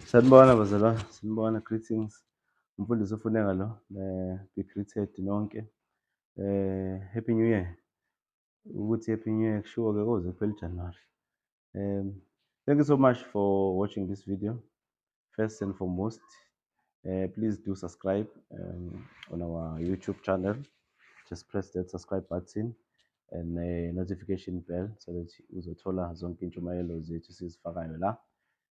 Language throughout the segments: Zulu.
Sanibona bazalwane, sanibona, greetings. Umfundisi ufuneka lo, be greeted nonke. Happy New Year. Ukuthi Happy New Year kushiwo-ke koze kuphela January. Thank you so much for watching this video. First and foremost, please do subscribe on our YouTube channel. Just press that subscribe button and notification bell so that uzothola zonke intshumayelo zethu sizifakayo la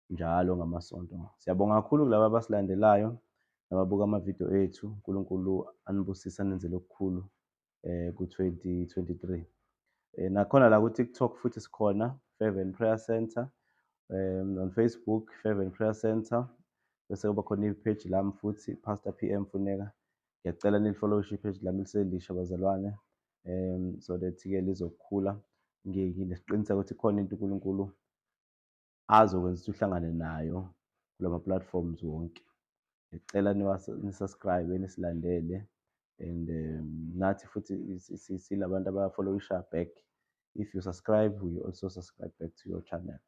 njalo ngamasonto. Siyabonga kakhulu kulabo abasilandelayo nababuka amavidiyo ethu. uNkulunkulu anibusise anenzele okukhulu ku-2023. Nakhona la ku-TikTok futhi sikhona, Favor and Prayer Center. On Facebook, Favor and Prayer Center. Bese kuba khona ipage lami futhi, Pastor PM Funeka. Ngiyacela nilifollowishe ipage lami liselisha bazalwane, so that-ke lizokhula. Nginesiqiniseko ukuthi khona into uNkulunkulu azokwenza ukuthi uhlangane nayo kulama platforms wonke. Ngicela nisubscribe, nisilandele, and nathi futhi silabantu abafollowisha back. If you subscribe, we also subscribe back to your channel.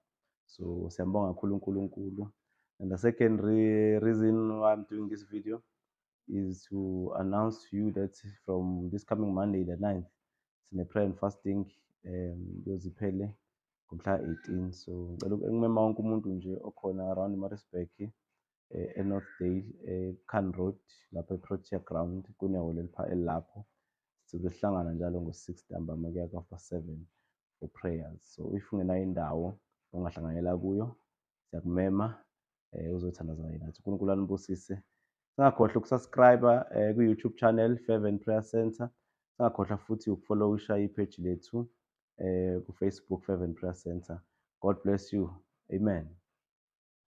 So siyambonga kakhulu uNkulunkulu. And the second reason why I'm doing this video is to announce to you that from this coming Monday, the 9th, sine prayer and fasting yoziphele ngomhla 18. So ngicela ngimema wonke umuntu nje okhona around Maritzburg, eNorthdale, eKhan Road, lapho eProtea Ground, kunehholo elapho. Sizohlangana njalo ngo-6 ntambama kuya ku-7 for prayers. So if ungenayo indawo ongahlanganyela kuyo, siyakumema uzothandaza nathi. uNkulunkulu anibusise. Singakhohlwa ukusubscribe ku-YouTube channel Favor and Prayer Center. Singakhohlwa futhi ukufollowisha ipage lethu ku-Facebook Favor and Prayer Center. God bless you. Amen.